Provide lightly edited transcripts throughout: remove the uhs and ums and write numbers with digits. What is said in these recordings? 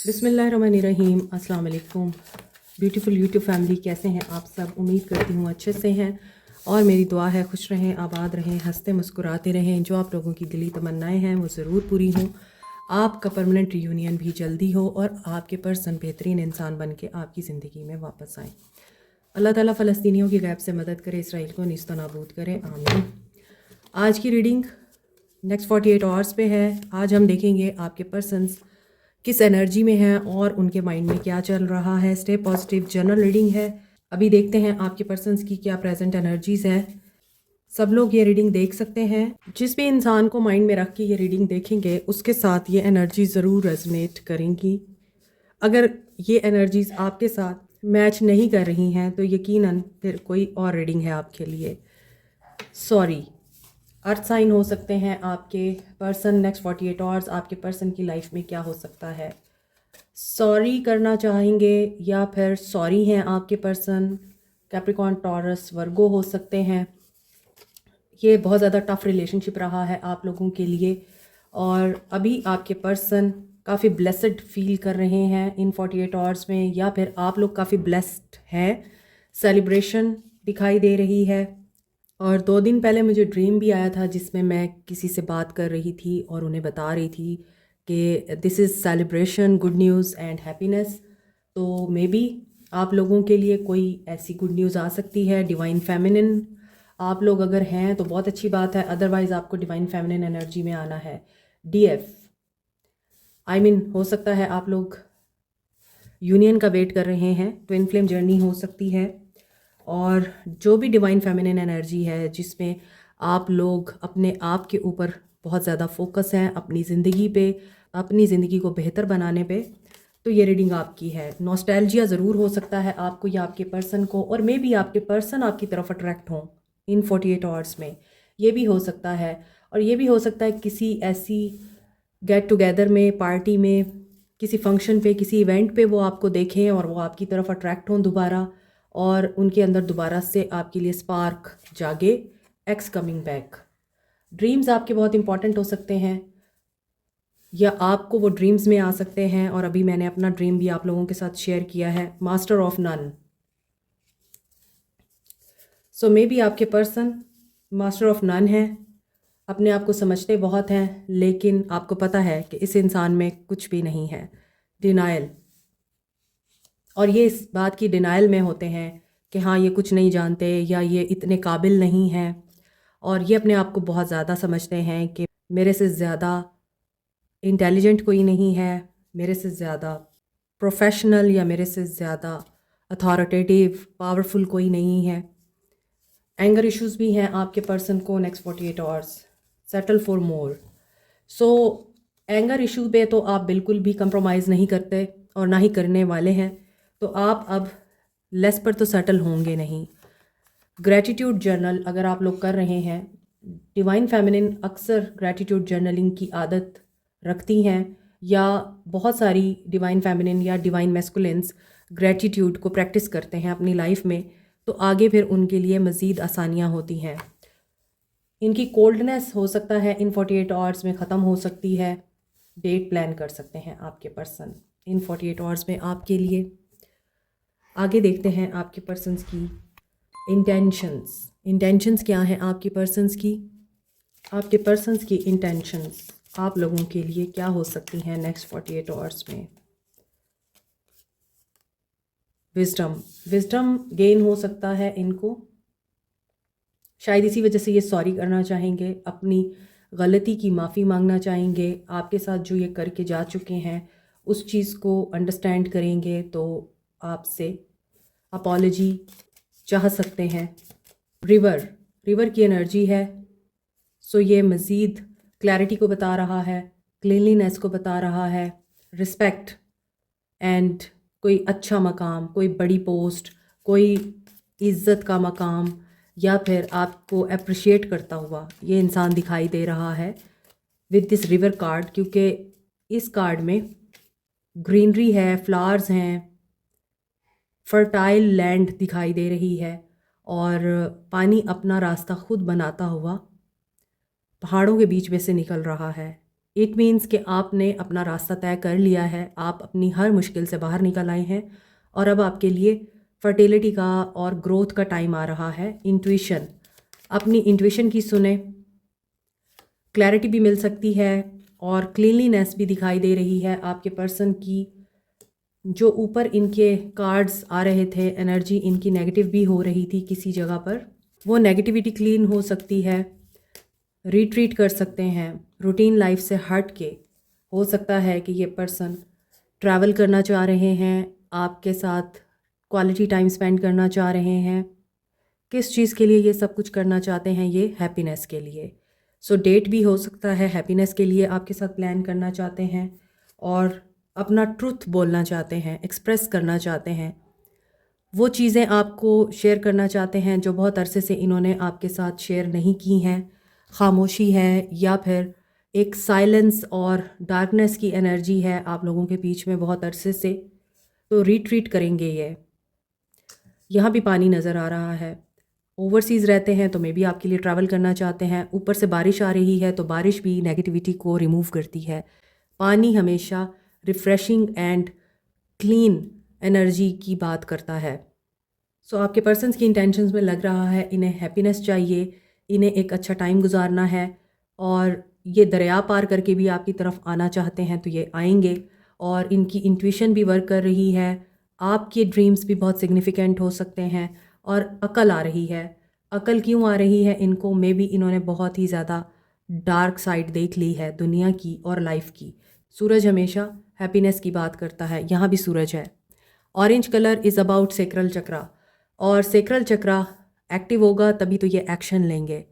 बिस्मिल्लाहिर्रहमानिर्रहीम। अस्सलाम वालेकुम ब्यूटीफुल यूट्यूब फैमिली, कैसे हैं आप सब? उम्मीद करती हूँ अच्छे से हैं और मेरी दुआ है खुश रहें, आबाद रहें, हंसते मुस्कुराते रहें। जो आप लोगों की दिली तमन्नाएं हैं वो ज़रूर पूरी हों। आपका परमानेंट रियूनियन भी जल्दी हो और आपके पर्सन बेहतरीन इंसान बन के आपकी ज़िंदगी में वापस आएँ। अल्लाह ताला फ़लस्तीनियों की गैब से मदद करे, इसराइल को निस्त नाबूद करे, आमीन। आज की रीडिंग नेक्स्ट 48 आवर्स पे है। आज हम देखेंगे आपके पर्सन्स किस एनर्जी में हैं और उनके माइंड में क्या चल रहा है। स्टे पॉजिटिव जनरल रीडिंग है। अभी देखते हैं आपके पर्सन्स की क्या प्रेजेंट एनर्जीज हैं। सब लोग ये रीडिंग देख सकते हैं। जिस भी इंसान को माइंड में रख के ये रीडिंग देखेंगे उसके साथ ये एनर्जी ज़रूर रेजोनेट करेंगी। अगर ये एनर्जीज आपके साथ मैच नहीं कर रही हैं तो यकीनन फिर कोई और रीडिंग है आपके लिए। सॉरी, अर्थ साइन हो सकते हैं आपके पर्सन। नेक्स्ट 48 आवर्स आपके पर्सन की लाइफ में क्या हो सकता है? सॉरी करना चाहेंगे या फिर सॉरी हैं आपके पर्सन। कैप्रिकॉर्न, टॉरस, वर्गो हो सकते हैं। ये बहुत ज़्यादा टफ रिलेशनशिप रहा है आप लोगों के लिए और अभी आपके पर्सन काफ़ी ब्लेस्ड फील कर रहे हैं इन 48 आवर्स में, या फिर आप लोग काफ़ी ब्लेस्ड हैं। सेलिब्रेशन दिखाई दे रही है। और 2 दिन पहले मुझे ड्रीम भी आया था जिसमें मैं किसी से बात कर रही थी और उन्हें बता रही थी कि this is celebration, good news and happiness. तो मे बी आप लोगों के लिए कोई ऐसी गुड न्यूज़ आ सकती है। डिवाइन फेमिनिन आप लोग अगर हैं तो बहुत अच्छी बात है, अदरवाइज़ आपको डिवाइन फेमिनिन एनर्जी में आना है। डीएफ हो सकता है आप लोग यूनियन का वेट कर रहे हैं। ट्विन फ्लेम जर्नी हो सकती है। और जो भी डिवाइन फेमिनिन एनर्जी है जिसमें आप लोग अपने आप के ऊपर बहुत ज़्यादा फोकस हैं, अपनी ज़िंदगी पे, अपनी ज़िंदगी को बेहतर बनाने पे, तो ये रीडिंग आपकी है। नॉस्टैल्जिया ज़रूर हो सकता है आपको या आपके पर्सन को, और मे बी आपके पर्सन आपकी तरफ अट्रैक्ट हों इन 48 आवर्स में, ये भी हो सकता है। और ये भी हो सकता है किसी ऐसी गेट टुगेदर में, पार्टी में, किसी फंक्शन पे, किसी इवेंट पे वो आपको देखें और वो आपकी तरफ अट्रैक्ट हों दोबारा, और उनके अंदर दोबारा से आपके लिए स्पार्क जागे। X coming back. ड्रीम्स आपके बहुत इंपॉर्टेंट हो सकते हैं या आपको वो ड्रीम्स में आ सकते हैं, और अभी मैंने अपना ड्रीम भी आप लोगों के साथ शेयर किया है। Master of none. So may be आपके पर्सन मास्टर ऑफ नन है, अपने आप को समझते बहुत हैं, लेकिन आपको पता है कि इस इंसान में कुछ भी नहीं है। डिनायल। और ये इस बात की डिनायल में होते हैं कि हाँ, ये कुछ नहीं जानते या ये इतने काबिल नहीं हैं, और ये अपने आप को बहुत ज़्यादा समझते हैं कि मेरे से ज़्यादा इंटेलिजेंट कोई नहीं है, मेरे से ज़्यादा प्रोफेशनल या मेरे से ज़्यादा अथॉरिटेटिव पावरफुल कोई नहीं है। एंगर इश्यूज़ भी हैं आपके पर्सन को। Next 48 hours settle for more. So anger issue पे तो आप बिल्कुल भी कंप्रोमाइज़ नहीं करते और ना ही करने वाले हैं, तो आप अब लेस पर तो सेटल होंगे नहीं। ग्रैटिट्यूड जर्नल अगर आप लोग कर रहे हैं, डिवाइन फेमिनिन अक्सर ग्रैटिट्यूड जर्नलिंग की आदत रखती हैं, या बहुत सारी डिवाइन फेमिनिन या डिवाइन मैस्कुलिन्स ग्रैटिट्यूड को प्रैक्टिस करते हैं अपनी लाइफ में, तो आगे फिर उनके लिए मज़ीद आसानियाँ होती हैं। इनकी कोल्डनेस हो सकता है इन 48 आवर्स में ख़त्म हो सकती है। डेट प्लान कर सकते हैं आपके पर्सन इन 48 आवर्स में आपके लिए। आगे देखते हैं आपके पर्सन्स की इंटेंशंस क्या हैं आपके पर्सन्स की। आपके पर्सन्स की इंटेंशंस आप लोगों के लिए क्या हो सकती हैं नेक्स्ट 48 आवर्स में। विजडम गेन हो सकता है इनको। शायद इसी वजह से ये सॉरी करना चाहेंगे, अपनी गलती की माफ़ी मांगना चाहेंगे। आपके साथ जो ये करके जा चुके हैं उस चीज़ को अंडरस्टैंड करेंगे तो आपसे अपॉलजी चाह सकते हैं। रिवर की एनर्जी है, सो ये मज़ीद क्लैरिटी को बता रहा है, क्लीनलीनेस को बता रहा है, रिस्पेक्ट एंड कोई अच्छा मकाम, कोई बड़ी पोस्ट, कोई इज़्ज़त का मकाम, या फिर आपको अप्रिशिएट करता हुआ ये इंसान दिखाई दे रहा है विद दिस रिवर कार्ड, क्योंकि इस कार्ड में ग्रीनरी है, फ्लावर्स हैं, फर्टाइल लैंड दिखाई दे रही है, और पानी अपना रास्ता खुद बनाता हुआ पहाड़ों के बीच में से निकल रहा है। इट मीन्स कि आपने अपना रास्ता तय कर लिया है, आप अपनी हर मुश्किल से बाहर निकल आए हैं और अब आपके लिए फर्टिलिटी का और ग्रोथ का टाइम आ रहा है। इंट्यूशन, अपनी इंट्यूशन की सुने, क्लैरिटी भी मिल सकती है और क्लीनलीनेस भी दिखाई दे रही है आपके पर्सन की। जो ऊपर इनके कार्ड्स आ रहे थे, एनर्जी इनकी नेगेटिव भी हो रही थी किसी जगह पर, वो नेगेटिविटी क्लीन हो सकती है। रिट्रीट कर सकते हैं, रूटीन लाइफ से हट के। हो सकता है कि ये पर्सन ट्रैवल करना चाह रहे हैं, आपके साथ क्वालिटी टाइम स्पेंड करना चाह रहे हैं। किस चीज़ के लिए ये सब कुछ करना चाहते हैं? ये हैप्पीनेस के लिए। सो डेट भी हो सकता है, हैप्पीनेस के लिए आपके साथ प्लान करना चाहते हैं और अपना ट्रुथ बोलना चाहते हैं, एक्सप्रेस करना चाहते हैं। वो चीज़ें आपको शेयर करना चाहते हैं जो बहुत अरसे से इन्होंने आपके साथ शेयर नहीं की हैं। खामोशी है या फिर एक साइलेंस और डार्कनेस की एनर्जी है आप लोगों के बीच में बहुत अरसे से। तो रिट्रीट करेंगे ये। यहाँ भी पानी नज़र आ रहा है। ओवरसीज़ रहते हैं तो मे बी आपके लिए ट्रैवल करना चाहते हैं। ऊपर से बारिश आ रही है तो बारिश भी नेगेटिविटी को रिमूव करती है। पानी हमेशा रिफ़्रेशिंग एंड क्लीन एनर्जी की बात करता है। सो आपके पर्सन्स की इंटेंशंस में लग रहा है इन्हें हैप्पीनेस चाहिए, इन्हें एक अच्छा टाइम गुजारना है और ये दरिया पार करके भी आपकी तरफ आना चाहते हैं तो ये आएंगे। और इनकी इंट्यूशन भी वर्क कर रही है। आपके ड्रीम्स भी बहुत सिग्निफिकेंट हो सकते हैं और अकल आ रही है। अकल क्यों आ रही है इनको? मे बी इन्होंने बहुत ही ज़्यादा डार्क साइड देख ली है दुनिया की और लाइफ की। सूरज हमेशा हैप्पीनेस की बात करता है, यहाँ भी सूरज है। Orange colour is about sacral chakra, और सेक्रल चक्रा एक्टिव होगा तभी तो ये एक्शन लेंगे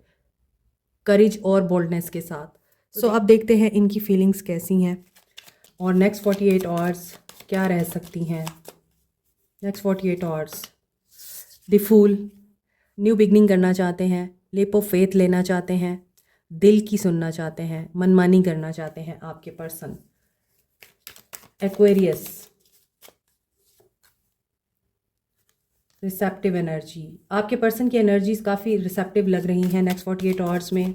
करेज और बोल्डनेस के साथ। सो अब देखते हैं इनकी फीलिंग्स कैसी हैं और नेक्स्ट 48 आवर्स क्या रह सकती हैं। Next 48 hours, the fool, new beginning करना चाहते हैं, लेप ऑफ फेथ लेना चाहते हैं, दिल की सुनना चाहते हैं, मनमानी करना चाहते हैं आपके पर्सन। एक्वेरियस, रिसेप्टिव एनर्जी, आपके पर्सन की एनर्जीज काफ़ी रिसेप्टिव लग रही हैं नेक्स्ट 48 आवर्स में।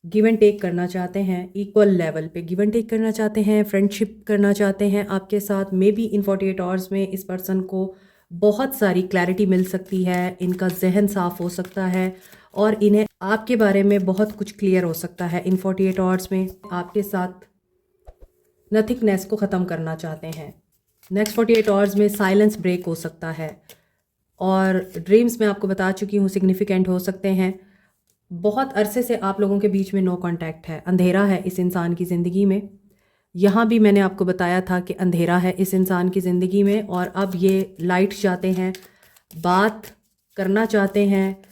गिव एंड टेक करना चाहते हैं, इक्वल लेवल पे गिव एंड टेक करना चाहते हैं, फ्रेंडशिप करना चाहते हैं आपके साथ। मे बी इन 48 आवर्स में इस पर्सन को बहुत सारी क्लैरिटी मिल सकती है, इनका जहन साफ हो सकता है और इन्हें आपके बारे में बहुत कुछ क्लियर हो सकता है। इन 48 आवर्स में आपके साथ नथिंगनेस को ख़त्म करना चाहते हैं। नेक्स्ट 48 आवर्स में साइलेंस ब्रेक हो सकता है और ड्रीम्स में आपको बता चुकी हूँ सिग्निफिकेंट हो सकते हैं। बहुत अरसे से आप लोगों के बीच में नो कांटेक्ट है, अंधेरा है इस इंसान की ज़िंदगी में। यहाँ भी मैंने आपको बताया था कि अंधेरा है इस इंसान की ज़िंदगी में और अब ये लाइट चाहते हैं, बात करना चाहते हैं,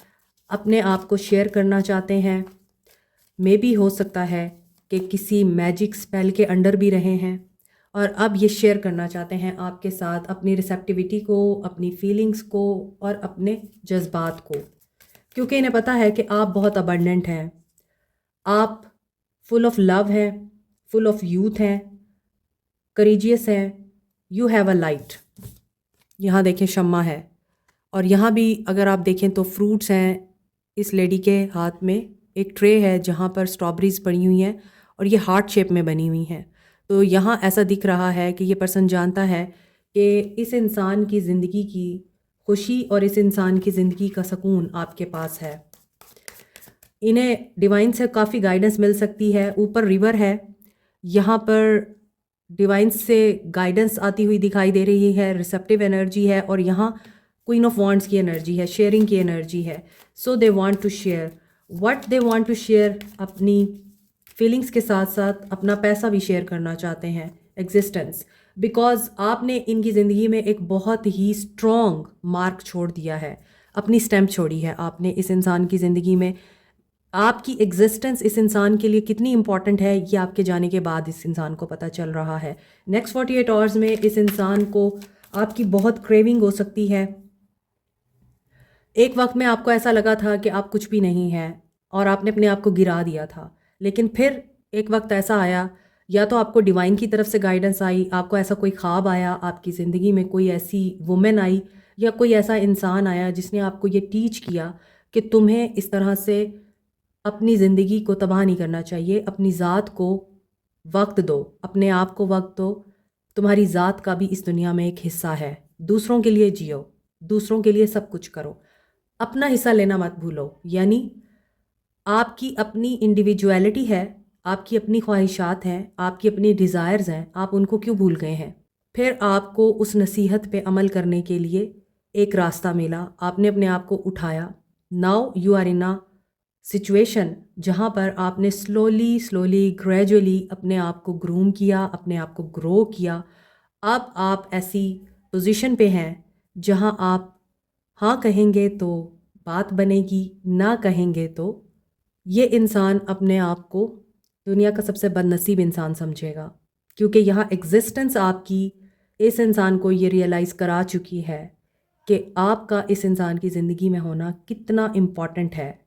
अपने आप को शेयर करना चाहते हैं। मे भी हो सकता है कि किसी मैजिक स्पेल के अंडर भी रहे हैं और अब ये शेयर करना चाहते हैं आपके साथ अपनी रिसेप्टिविटी को, अपनी फीलिंग्स को और अपने जज्बात को, क्योंकि इन्हें पता है कि आप बहुत अबंडेंट हैं, आप फुल ऑफ लव हैं, फुल ऑफ यूथ हैं, करेजियस हैं, यू हैव अ लाइट। यहाँ देखें शम्मा है और यहाँ भी अगर आप देखें तो फ्रूट्स हैं। इस लेडी के हाथ में एक ट्रे है जहाँ पर स्ट्रॉबेरीज पड़ी हुई हैं और ये हार्ट शेप में बनी हुई हैं। तो यहाँ ऐसा दिख रहा है कि ये पर्सन जानता है कि इस इंसान की ज़िंदगी की खुशी और इस इंसान की ज़िंदगी का सुकून आपके पास है। इन्हें डिवाइन से काफ़ी गाइडेंस मिल सकती है। ऊपर रिवर है, यहाँ पर डिवाइन से गाइडेंस आती हुई दिखाई दे रही है, रिसेप्टिव एनर्जी है और यहाँ क्वीन ऑफ वॉन्ड्स की एनर्जी है, शेयरिंग की एनर्जी है। So they want to share what they want to share, अपनी फीलिंग्स के साथ साथ अपना पैसा भी शेयर करना चाहते हैं, एग्जिस्टेंस, बिकॉज आपने इनकी ज़िंदगी में एक बहुत ही स्ट्रॉन्ग मार्क छोड़ दिया है, अपनी स्टैम्प छोड़ी है आपने इस इंसान की ज़िंदगी में। आपकी एग्जिस्टेंस इस इंसान के लिए कितनी इंपॉर्टेंट है ये आपके जाने के बाद इस इंसान को पता चल रहा है। नेक्स्ट 48 आवर्स में इस इंसान को आपकी बहुत क्रेविंग हो सकती है। एक वक्त में आपको ऐसा लगा था कि आप कुछ भी नहीं हैं और आपने अपने आप को गिरा दिया था, लेकिन फिर एक वक्त ऐसा आया, या तो आपको डिवाइन की तरफ से गाइडेंस आई, आपको ऐसा कोई ख्वाब आया, आपकी ज़िंदगी में कोई ऐसी वुमेन आई या कोई ऐसा इंसान आया जिसने आपको ये टीच किया कि तुम्हें इस तरह से अपनी ज़िंदगी को तबाह नहीं करना चाहिए। अपनी ज़ात को वक्त दो, अपने आप को वक्त दो। तुम्हारी ज़ात का भी इस दुनिया में एक हिस्सा है। दूसरों के लिए जियो, दूसरों के लिए सब कुछ करो, अपना हिस्सा लेना मत भूलो। यानी आपकी अपनी इंडिविजुअलिटी है, आपकी अपनी ख्वाहिशात हैं, आपकी अपनी डिज़ायर्स हैं, आप उनको क्यों भूल गए हैं? फिर आपको उस नसीहत पे अमल करने के लिए एक रास्ता मिला, आपने अपने आप को उठाया। Now you are in a situation जहाँ पर आपने स्लोली स्लोली ग्रेजुअली अपने आप को ग्रूम किया, अपने आप को ग्रो किया। अब आप ऐसी पोजीशन पे हैं जहाँ आप हाँ कहेंगे तो बात बनेगी, ना कहेंगे तो ये इंसान अपने आप को दुनिया का सबसे बदनसीब इंसान समझेगा, क्योंकि यहाँ एग्जिस्टेंस आपकी इस इंसान को ये रियलाइज़ करा चुकी है कि आपका इस इंसान की ज़िंदगी में होना कितना इम्पॉर्टेंट है।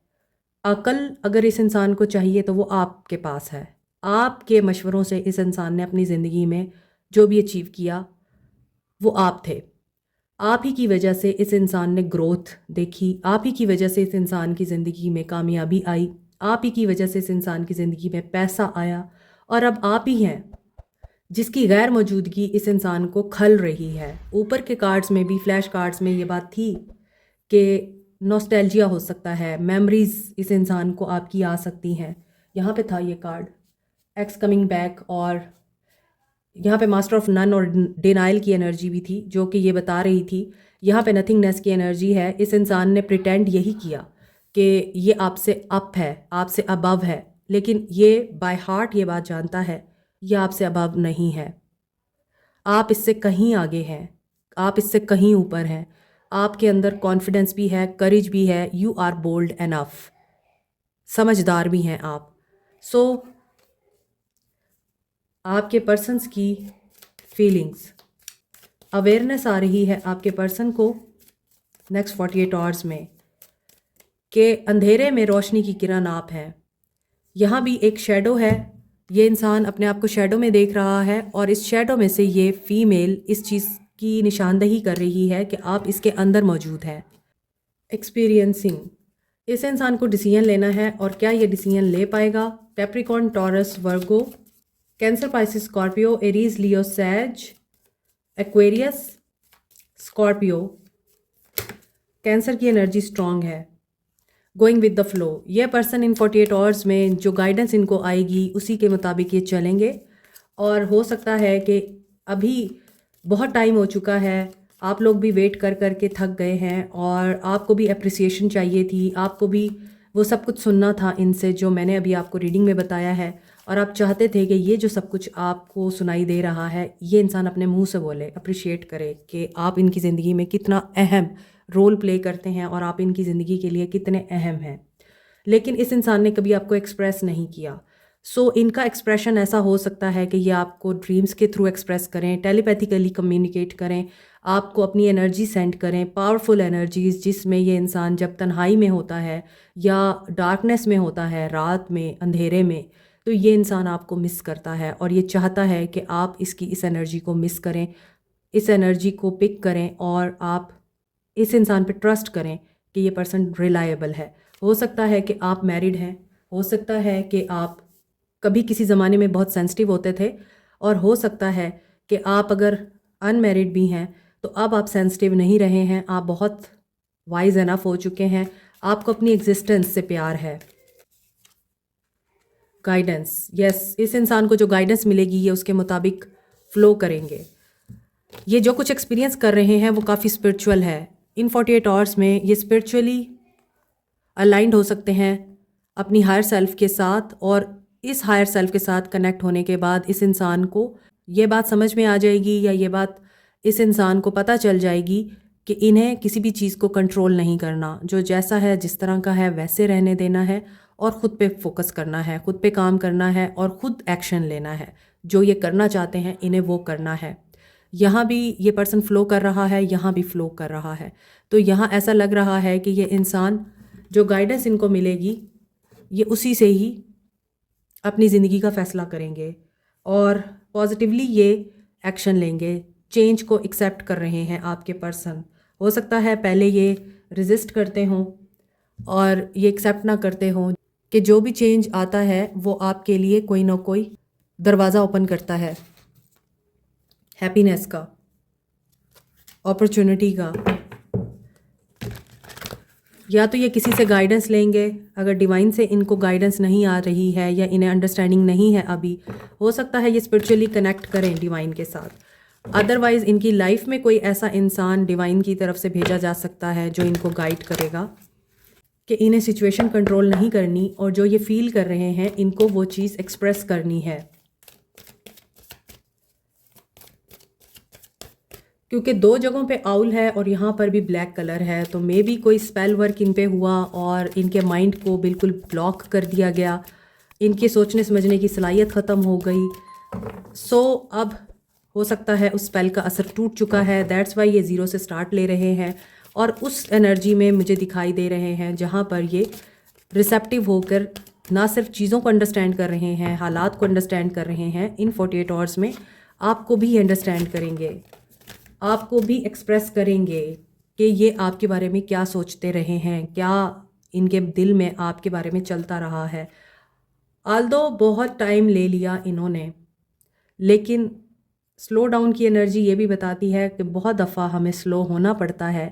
अकल अगर इस इंसान को चाहिए तो वो आपके पास है। आपके मशवरों से इस इंसान ने अपनी ज़िंदगी में जो भी अचीव किया वो आप थे। आप ही की वजह से इस इंसान ने ग्रोथ देखी, आप ही की वजह से इस इंसान की ज़िंदगी में कामयाबी आई, आप ही की वजह से इस इंसान की ज़िंदगी में पैसा आया, और अब आप ही हैं जिसकी गैर मौजूदगी इस इंसान को खल रही है। ऊपर के कार्ड्स में भी, फ्लैश कार्ड्स में ये बात थी कि नॉस्टैल्जिया हो सकता है, मेमोरीज इस इंसान को आपकी आ सकती हैं। यहाँ पे था ये कार्ड एक्स कमिंग बैक, और यहाँ पे मास्टर ऑफ नन और डिनाइल की एनर्जी भी थी जो कि ये बता रही थी। यहाँ पे नथिंगनेस की एनर्जी है। इस इंसान ने प्रिटेंड यही किया कि ये आपसे अप है, आपसे अबव है, लेकिन ये बाय हार्ट ये बात जानता है ये आपसे अबव नहीं है। आप इससे कहीं आगे हैं, आप इससे कहीं ऊपर हैं। आपके अंदर कॉन्फिडेंस भी है, करेज भी है, यू आर बोल्ड एनफ, समझदार भी हैं आप। सो आपके पर्सन्स की फीलिंग्स, अवेयरनेस आ रही है आपके पर्सन को नेक्स्ट 48 आवर्स में कि अंधेरे में रोशनी की किरण आप हैं। यहाँ भी एक शेडो है, ये इंसान अपने आप को शेडो में देख रहा है, और इस शेडो में से ये फीमेल इस चीज़ की निशानदही कर रही है कि आप इसके अंदर मौजूद हैं। एक्सपीरियंसिंग, इस इंसान को डिसीजन लेना है, और क्या ये डिसीजन ले पाएगा? कैप्रिकॉर्न, टॉरस, वर्गो, कैंसर, पाइसिस, स्कॉर्पियो, एरीज, लियो, सैज, एक्वेरियस, स्कॉर्पियो। कैंसर की एनर्जी स्ट्रांग है, गोइंग विद द फ्लो। ये पर्सन इन 48 आवर्स में जो गाइडेंस इनको आएगी उसी के मुताबिक ये चलेंगे। और हो सकता है कि अभी बहुत टाइम हो चुका है, आप लोग भी वेट कर कर के थक गए हैं, और आपको भी अप्रिसिएशन चाहिए थी, आपको भी वो सब कुछ सुनना था इनसे जो मैंने अभी आपको रीडिंग में बताया है, और आप चाहते थे कि ये जो सब कुछ आपको सुनाई दे रहा है ये इंसान अपने मुंह से बोले, अप्रिशिएट करे कि आप इनकी ज़िंदगी में कितना अहम रोल प्ले करते हैं और आप इनकी ज़िंदगी के लिए कितने अहम हैं। लेकिन इस इंसान ने कभी आपको एक्सप्रेस नहीं किया। सो इनका एक्सप्रेशन ऐसा हो सकता है कि ये आपको ड्रीम्स के थ्रू एक्सप्रेस करें, टेलीपैथिकली कम्युनिकेट करें, आपको अपनी एनर्जी सेंड करें, पावरफुल एनर्जीज, जिसमें ये इंसान जब तन्हाई में होता है या डार्कनेस में होता है, रात में, अंधेरे में, तो ये इंसान आपको मिस करता है और ये चाहता है कि आप इसकी इस एनर्जी को मिस करें, इस एनर्जी को पिक करें, और आप इस इंसान पे ट्रस्ट करें कि ये पर्सन रिलायबल है। हो सकता है कि आप मैरिड हैं, हो सकता है कि आप कभी किसी ज़माने में बहुत सेंसिटिव होते थे, और हो सकता है कि आप अगर अनमैरिड भी हैं तो अब आप सेंसिटिव नहीं रहे हैं, आप बहुत वाइज एनफ हो चुके हैं, आपको अपनी एग्जिस्टेंस से प्यार है। गाइडेंस, यस, इस इंसान को जो गाइडेंस मिलेगी ये उसके मुताबिक फ़्लो करेंगे। ये जो कुछ एक्सपीरियंस कर रहे हैं वो काफ़ी स्पिरिचुअल है। इन 48 आवर्स में ये स्पिरिचुअली अलाइंड हो सकते हैं अपनी हायर सेल्फ के साथ, और इस हायर सेल्फ के साथ कनेक्ट होने के बाद इस इंसान को ये बात समझ में आ जाएगी, या ये बात इस इंसान को पता चल जाएगी कि इन्हें किसी भी चीज़ को कंट्रोल नहीं करना, जो जैसा है जिस तरह का है वैसे रहने देना है, और ख़ुद पे फोकस करना है, ख़ुद पे काम करना है, और ख़ुद एक्शन लेना है। जो ये करना चाहते हैं इन्हें वो करना है। यहाँ भी ये पर्सन फ़्लो कर रहा है, यहाँ भी फ़्लो कर रहा है। तो यहाँ ऐसा लग रहा है कि ये इंसान जो गाइडेंस इनको मिलेगी ये उसी से ही अपनी ज़िंदगी का फ़ैसला करेंगे, और पॉजिटिवली ये एक्शन लेंगे। चेंज को एक्सेप्ट कर रहे हैं आपके पर्सन। हो सकता है पहले ये रेजिस्ट करते हों और ये एक्सेप्ट ना करते हों कि जो भी चेंज आता है वो आपके लिए कोई ना कोई दरवाज़ा ओपन करता है, हैप्पीनेस का, अपॉर्चुनिटी का। या तो ये किसी से गाइडेंस लेंगे, अगर डिवाइन से इनको गाइडेंस नहीं आ रही है या इन्हें अंडरस्टैंडिंग नहीं है अभी, हो सकता है ये स्पिरिचुअली कनेक्ट करें डिवाइन के साथ। अदरवाइज़ इनकी लाइफ में कोई ऐसा इंसान डिवाइन की तरफ से भेजा जा सकता है जो इनको गाइड करेगा कि इन्हें सिचुएशन कंट्रोल नहीं करनी और जो ये फील कर रहे हैं इनको वो चीज़ एक्सप्रेस करनी है। क्योंकि दो जगहों पे आउल है और यहाँ पर भी ब्लैक कलर है, तो मे बी कोई स्पेल वर्क इन पे हुआ और इनके माइंड को बिल्कुल ब्लॉक कर दिया गया, इनके सोचने समझने की सलाहियत ख़त्म हो गई। अब हो सकता है उस स्पेल का असर टूट चुका है, दैट्स वाई ये ज़ीरो से स्टार्ट ले रहे हैं और उस एनर्जी में मुझे दिखाई दे रहे हैं जहाँ पर ये रिसेप्टिव होकर ना सिर्फ चीज़ों को अंडरस्टैंड कर रहे हैं, हालात को अंडरस्टैंड कर रहे हैं। इन 48 आवर्स में आपको भी अंडरस्टैंड करेंगे, आपको भी एक्सप्रेस करेंगे कि ये आपके बारे में क्या सोचते रहे हैं, क्या इनके दिल में आपके बारे में चलता रहा है। आल्दो बहुत टाइम ले लिया इन्होंने, लेकिन स्लो डाउन की एनर्जी ये भी बताती है कि बहुत दफ़ा हमें स्लो होना पड़ता है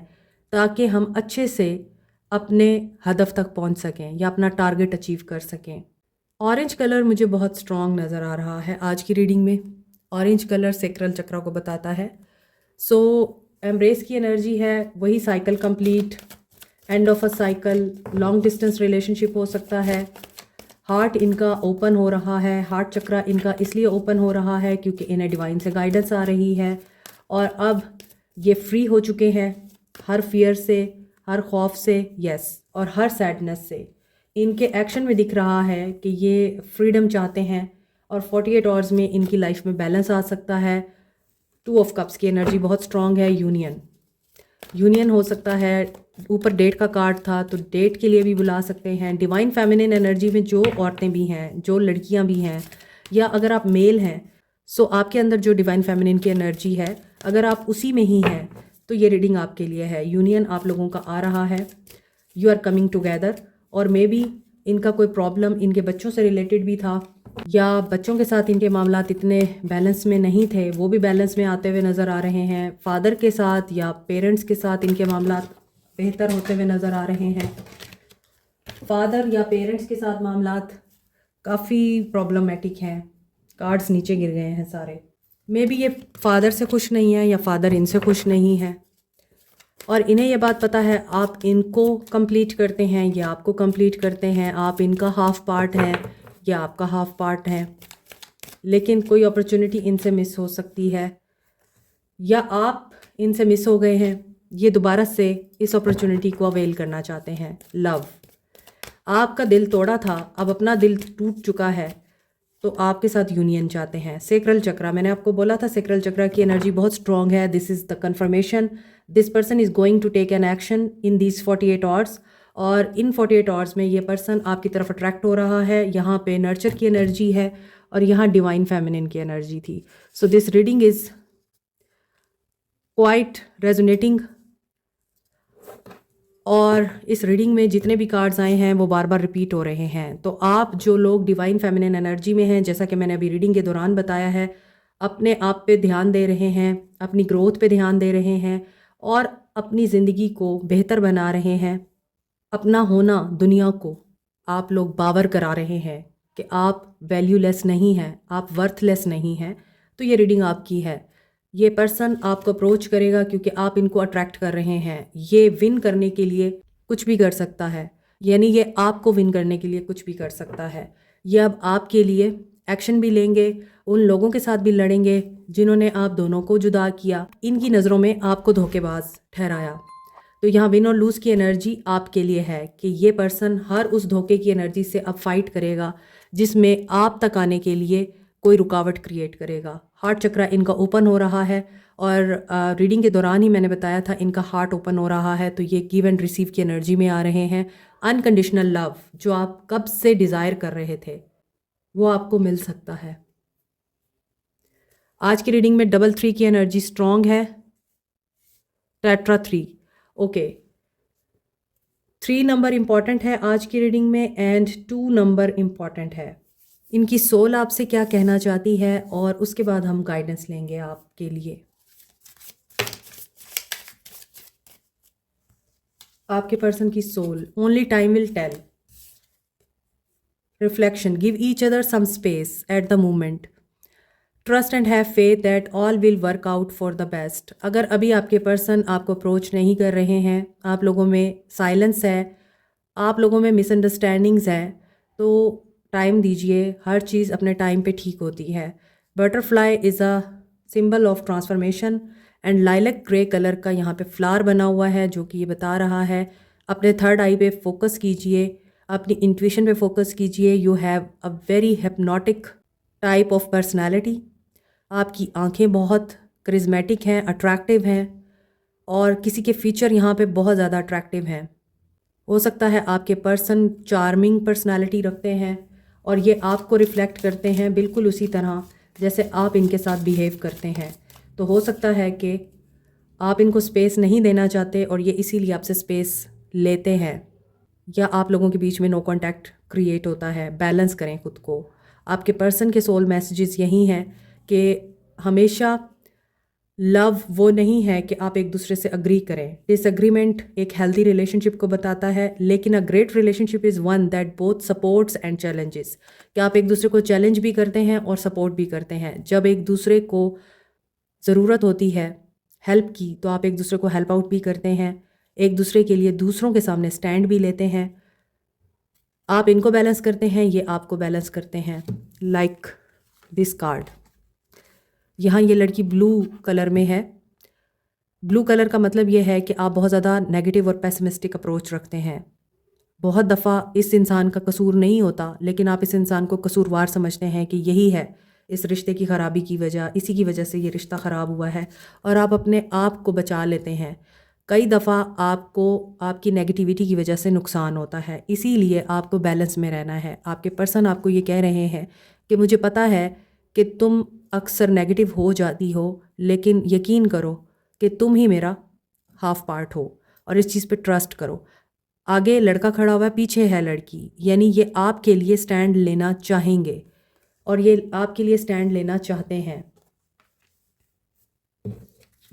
ताकि हम अच्छे से अपने हदफ तक पहुंच सकें या अपना टारगेट अचीव कर सकें। ऑरेंज कलर मुझे बहुत स्ट्रॉन्ग नज़र आ रहा है आज की रीडिंग में। ऑरेंज कलर सेक्रल चक्रा को बताता है। सो एम्ब्रेस की एनर्जी है, वही cycle complete, end of a cycle, long distance relationship हो सकता है। हार्ट इनका ओपन हो रहा है, हार्ट चक्रा इनका इसलिए ओपन हो रहा है क्योंकि इन्हें डिवाइन से गाइडेंस आ रही है और अब ये फ्री हो चुके हैं हर फियर से, हर खौफ से, यस, और हर सैडनेस से। इनके एक्शन में दिख रहा है कि ये फ्रीडम चाहते हैं और 48 आवर्स में इनकी लाइफ में बैलेंस आ सकता है। 2 ऑफ कप्स की एनर्जी बहुत स्ट्रॉन्ग है। यूनियन हो सकता है, ऊपर डेट का कार्ड था तो डेट के लिए भी बुला सकते हैं। डिवाइन फेमिनिन एनर्जी में जो औरतें भी हैं, जो लड़कियां भी हैं, या अगर आप मेल हैं, सो आपके अंदर जो डिवाइन फेमिनिन की एनर्जी है, अगर आप उसी में ही हैं तो ये रीडिंग आपके लिए है। यूनियन आप लोगों का आ रहा है, यू आर कमिंग टुगेदर। और मे बी इनका कोई प्रॉब्लम इनके बच्चों से रिलेटेड भी था या बच्चों के साथ इनके मामलात इतने बैलेंस में नहीं थे, वो भी बैलेंस में आते हुए नज़र आ रहे हैं। फादर के साथ या पेरेंट्स के साथ इनके मामलात बेहतर होते हुए नज़र आ रहे हैं। फादर या पेरेंट्स के साथ मामलात काफ़ी प्रॉब्लमेटिक हैं। कार्ड्स नीचे गिर गए हैं सारे। मे बी ये फादर से खुश नहीं है या फादर इनसे खुश नहीं है और इन्हें ये बात पता है आप इनको कंप्लीट करते हैं या आपको कंप्लीट करते हैं, आप इनका हाफ पार्ट है या आपका हाफ पार्ट है, लेकिन कोई अपॉर्चुनिटी इनसे मिस हो सकती है या आप इनसे मिस हो गए हैं। ये दोबारा से इस अपॉर्चुनिटी को अवेल करना चाहते हैं। लव, आपका दिल तोड़ा था, अब अपना दिल टूट चुका है तो आपके साथ यूनियन चाहते हैं। सेक्रल चक्रा, मैंने आपको बोला था सेक्रल चक्रा की एनर्जी बहुत स्ट्रॉन्ग है। This is the confirmation, this person is going to take an action in these 48 hours. और इन 48 आवर्स में ये पर्सन आपकी तरफ अट्रैक्ट हो रहा है। यहाँ पे नर्चर की एनर्जी है और यहाँ डिवाइन फेमिनिन की एनर्जी थी। So this reading is quite resonating और इस रीडिंग में जितने भी कार्ड्स आए हैं वो बार बार रिपीट हो रहे हैं। तो आप जो लोग डिवाइन फेमिनिन एनर्जी में हैं, जैसा कि मैंने अभी रीडिंग के दौरान बताया है, अपने आप पे ध्यान दे रहे हैं, अपनी ग्रोथ पे ध्यान दे रहे हैं और अपनी ज़िंदगी को बेहतर बना रहे हैं। अपना होना दुनिया को आप लोग बावर करा रहे हैं कि आप वैल्यूलेस नहीं हैं, आप वर्थलेस नहीं हैं। तो ये रीडिंग आपकी है। ये पर्सन आपको अप्रोच करेगा क्योंकि आप इनको अट्रैक्ट कर रहे हैं। ये विन करने के लिए कुछ भी कर सकता है, यानी ये आपको विन करने के लिए कुछ भी कर सकता है। ये अब आपके लिए एक्शन भी लेंगे, उन लोगों के साथ भी लड़ेंगे जिन्होंने आप दोनों को जुदा किया, इनकी नज़रों में आपको धोखेबाज ठहराया। तो यहाँ विन और लूज़ की एनर्जी आपके लिए है कि ये पर्सन हर उस धोखे की एनर्जी से अब फाइट करेगा जिसमें आप तक आने के लिए कोई रुकावट क्रिएट करेगा। हार्ट चक्रा इनका ओपन हो रहा है और रीडिंग के दौरान ही मैंने बताया था इनका हार्ट ओपन हो रहा है, तो ये गिव एंड रिसीव की एनर्जी में आ रहे हैं। अनकंडीशनल लव जो आप कब से डिज़ायर कर रहे थे वो आपको मिल सकता है। आज की रीडिंग में डबल 3 की एनर्जी स्ट्रॉन्ग है, टेट्रा 3। ओके, 3 नंबर इम्पॉर्टेंट है आज की रीडिंग में एंड 2 नंबर इम्पॉर्टेंट है। इनकी सोल आपसे क्या कहना चाहती है और उसके बाद हम गाइडेंस लेंगे आपके लिए। आपके पर्सन की soul, only time will tell. Reflection, give each other some space at the moment. Trust and have faith that all will work out for the best. अगर अभी आपके पर्सन आपको अप्रोच नहीं कर रहे हैं, आप लोगों में साइलेंस है, आप लोगों में मिसअंडरस्टैंडिंग्स है, तो टाइम दीजिए, हर चीज़ अपने टाइम पे ठीक होती है। Butterfly is a symbol of transformation and lilac grey colour का यहाँ पे फ्लावर बना हुआ है जो कि ये बता रहा है अपने थर्ड आई पे फोकस कीजिए, अपनी इंट्यूशन पे फोकस कीजिए। You have a very hypnotic type of personality. आपकी आंखें बहुत करिज्मेटिक हैं, अट्रैक्टिव हैं और किसी के फीचर यहाँ पे बहुत ज़्यादा अट्रैक्टिव हैं। हो सकता है आपके पर्सन चार्मिंग पर्सनालिटी रखते हैं और ये आपको रिफ्लेक्ट करते हैं बिल्कुल उसी तरह जैसे आप इनके साथ बिहेव करते हैं। तो हो सकता है कि आप इनको स्पेस नहीं देना चाहते और ये इसीलिए आपसे स्पेस लेते हैं, या आप लोगों के बीच में नो कांटेक्ट क्रिएट होता है। बैलेंस करें खुद को। आपके पर्सन के सोल मैसेजेस यही हैं कि हमेशा लव वो नहीं है कि आप एक दूसरे से अग्री करें। डिसएग्रीमेंट एक हेल्दी रिलेशनशिप को बताता है, लेकिन a great relationship is one that both supports and challenges. कि आप एक दूसरे को चैलेंज भी करते हैं और सपोर्ट भी करते हैं। जब एक दूसरे को ज़रूरत होती है हेल्प की तो आप एक दूसरे को हेल्प आउट भी करते हैं, एक दूसरे के लिए दूसरों के सामने स्टैंड भी लेते हैं। आप इनको बैलेंस करते हैं, ये आपको बैलेंस करते हैं। लाइक दिस कार्ड, यहाँ ये लड़की ब्लू कलर में है। ब्लू कलर का मतलब ये है कि आप बहुत ज़्यादा नेगेटिव और पेसिमिस्टिक अप्रोच रखते हैं। बहुत दफ़ा इस इंसान का कसूर नहीं होता, लेकिन आप इस इंसान को कसूरवार समझते हैं कि यही है इस रिश्ते की ख़राबी की वजह, इसी की वजह से ये रिश्ता ख़राब हुआ है, और आप अपने आप को बचा लेते हैं। कई दफ़ा आपको आपकी नेगेटिविटी की वजह से नुकसान होता है, इसीलिए आपको बैलेंस में रहना है। आपके पर्सन आपको ये कह रहे हैं कि मुझे पता है कि तुम अक्सर नेगेटिव हो जाती हो, लेकिन यकीन करो कि तुम ही मेरा हाफ पार्ट हो और इस चीज़ पे ट्रस्ट करो। आगे लड़का खड़ा हुआ है, पीछे है लड़की, यानी ये आपके लिए स्टैंड लेना चाहेंगे और ये आपके लिए स्टैंड लेना चाहते हैं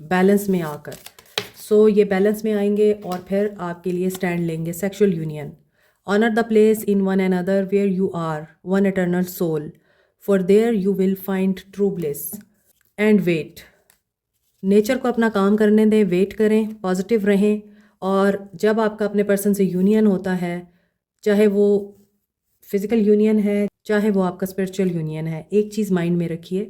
बैलेंस में आकर। सो ये बैलेंस में आएंगे और फिर आपके लिए स्टैंड लेंगे। Sexual union, honour the place in one and other where you are one eternal soul, for there you will find true bliss. And wait, nature को अपना काम करने दें, वेट करें, पॉजिटिव रहें। और जब आपका अपने पर्सन से यूनियन होता है, चाहे वो फिज़िकल यूनियन है, चाहे वो आपका स्पिरिचुअल यूनियन है, एक चीज़ माइंड में रखिए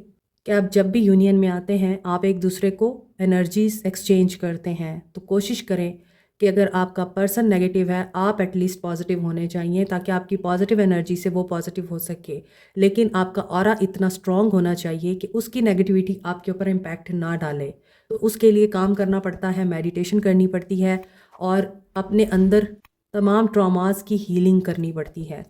कि आप जब भी यूनियन में आते हैं आप एक दूसरे को एनर्जीज एक्सचेंज करते हैं। तो कोशिश करें कि अगर आपका पर्सन नेगेटिव है, आप एटलीस्ट पॉजिटिव होने चाहिए ताकि आपकी पॉजिटिव एनर्जी से वो पॉजिटिव हो सके। लेकिन आपका ऑरा इतना स्ट्रॉन्ग होना चाहिए कि उसकी नेगेटिविटी आपके ऊपर इम्पैक्ट ना डाले। तो उसके लिए काम करना पड़ता है, मेडिटेशन करनी पड़ती है और अपने अंदर तमाम ट्रॉमास की हीलिंग करनी पड़ती है।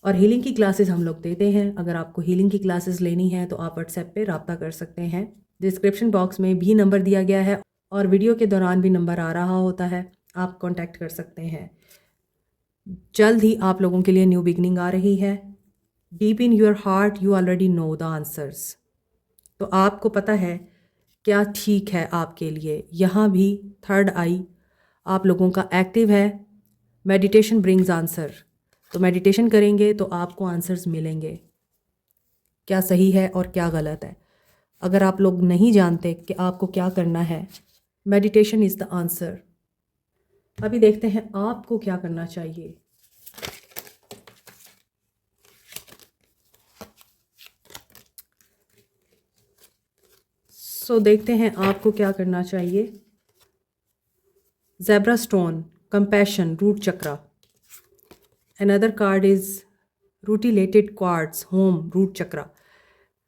और हीलिंग की क्लासेस हम लोग देते हैं। अगर आपको हीलिंग की क्लासेस लेनी है तो आप व्हाट्सएप पे रब्ता कर सकते हैं। डिस्क्रिप्शन बॉक्स में भी नंबर दिया गया है और वीडियो के दौरान भी नंबर आ रहा होता है, आप कांटेक्ट कर सकते हैं। जल्द ही आप लोगों के लिए न्यू बिगनिंग आ रही है। Deep in your heart you already know the answers. तो आपको पता है क्या ठीक है आपके लिए। यहाँ भी थर्ड आई आप लोगों का एक्टिव है। मेडिटेशन ब्रिंग्स आंसर, तो मेडिटेशन करेंगे तो आपको आंसर्स मिलेंगे, क्या सही है और क्या गलत है। अगर आप लोग नहीं जानते कि आपको क्या करना है, मेडिटेशन इज़ द आंसर। अभी देखते हैं आपको क्या करना चाहिए। सो देखते हैं आपको क्या करना चाहिए। Zebra stone, compassion, root chakra. Another card is rutilated quartz, home, root chakra.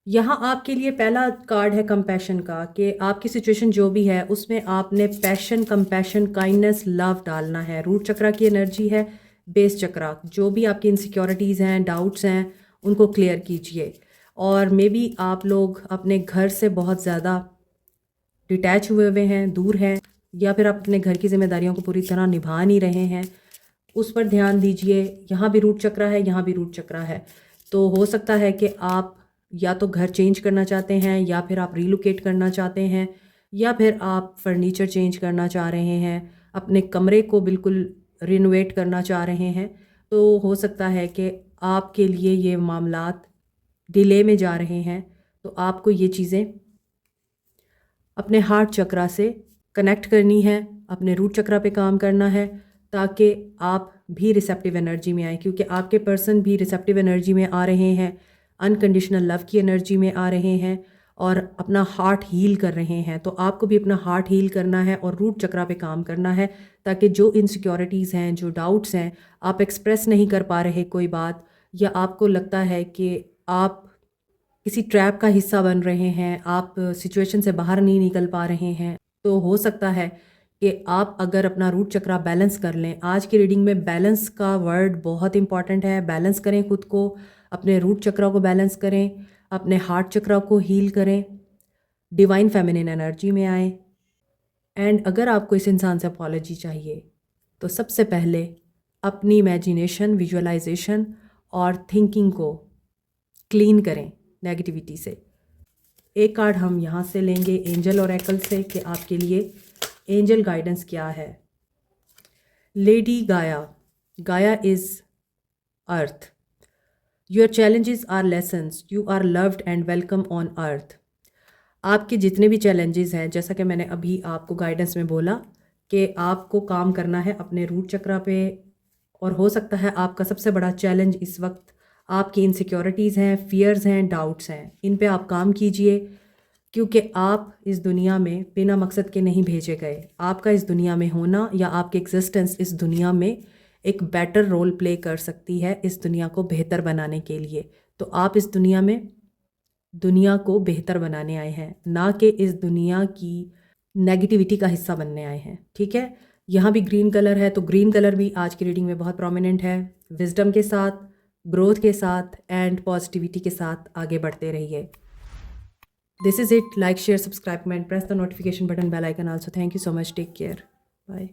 यहाँ आपके लिए पहला कार्ड है कंपैशन का, कि आपकी सिचुएशन जो भी है उसमें आपने पैशन, कंपैशन, काइंडनेस, लव डालना है। रूट चक्रा की एनर्जी है बेस चक्रा। जो भी आपकी इनसिक्योरिटीज़ हैं, डाउट्स हैं, उनको क्लियर कीजिए। और मे बी आप लोग अपने घर से बहुत ज़्यादा डिटैच हुए हुए हैं, दूर हैं, या फिर आप अपने घर की जिम्मेदारियों को पूरी तरह निभा नहीं रहे हैं। उस पर ध्यान दीजिए। यहाँ भी रूट चक्रा है, यहाँ भी रूट चक्रा है। तो हो सकता है कि आप या तो घर चेंज करना चाहते हैं, या फिर आप रीलोकेट करना चाहते हैं, या फिर आप फर्नीचर चेंज करना चाह रहे हैं, अपने कमरे को बिल्कुल रिनोवेट करना चाह रहे हैं। तो हो सकता है कि आपके लिए ये मामलात डिले में जा रहे हैं। तो आपको ये चीज़ें अपने हार्ट चक्रा से कनेक्ट करनी है, अपने रूट चक्रा पे काम करना है, ताकि आप भी रिसेप्टिव एनर्जी में आए, क्योंकि आपके पर्सन भी रिसेप्टिव एनर्जी में आ रहे हैं, अनकंडीशनल लव की एनर्जी में आ रहे हैं और अपना हार्ट हील कर रहे हैं। तो आपको भी अपना हार्ट हील करना है और रूट चक्रा पे काम करना है, ताकि जो इनसिक्योरिटीज़ हैं, जो डाउट्स हैं, आप एक्सप्रेस नहीं कर पा रहे कोई बात, या आपको लगता है कि आप किसी ट्रैप का हिस्सा बन रहे हैं, आप सिचुएशन से बाहर नहीं निकल पा रहे हैं, तो हो सकता है कि आप अगर अपना रूट चक्रा बैलेंस कर लें। आज की रीडिंग में बैलेंस का वर्ड बहुत इंपॉर्टेंट है। बैलेंस करें खुद को, अपने रूट चक्रा को बैलेंस करें, अपने हार्ट चक्रा को हील करें, डिवाइन फेमिनिन एनर्जी में आएँ। एंड अगर आपको इस इंसान से अपॉलॉजी चाहिए तो सबसे पहले अपनी इमेजिनेशन, विजुअलाइजेशन और थिंकिंग को क्लीन करें नेगेटिविटी से। एक कार्ड हम यहाँ से लेंगे एंजल ओरेकल से कि आपके लिए एंजल गाइडेंस क्या है। Lady Gaia, Gaia is Earth, your challenges are lessons, you are loved and welcome on Earth. आपके जितने भी चैलेंजेस हैं, जैसा कि मैंने अभी आपको गाइडेंस में बोला कि आपको काम करना है अपने रूट चक्रा पे, और हो सकता है आपका सबसे बड़ा चैलेंज इस वक्त आपकी इनसिक्योरिटीज़ हैं, फियर्स हैं, डाउट्स हैं। इन पे आप काम कीजिए, क्योंकि आप इस दुनिया में बिना मकसद के नहीं भेजे गए। आपका इस दुनिया में होना या आपकी एग्जिस्टेंस इस दुनिया में एक बेटर रोल प्ले कर सकती है इस दुनिया को बेहतर बनाने के लिए। तो आप इस दुनिया में दुनिया को बेहतर बनाने आए हैं, ना कि इस दुनिया की नेगेटिविटी का हिस्सा बनने आए हैं। ठीक है, यहाँ भी ग्रीन कलर है, तो ग्रीन कलर भी आज की रीडिंग में बहुत प्रोमिनेंट है। विजडम के साथ, ग्रोथ के साथ एंड पॉजिटिविटी के साथ आगे बढ़ते रहिए। This is it. Like, share, subscribe, comment, press the notification button, bell icon also. Thank you so much, take care, bye.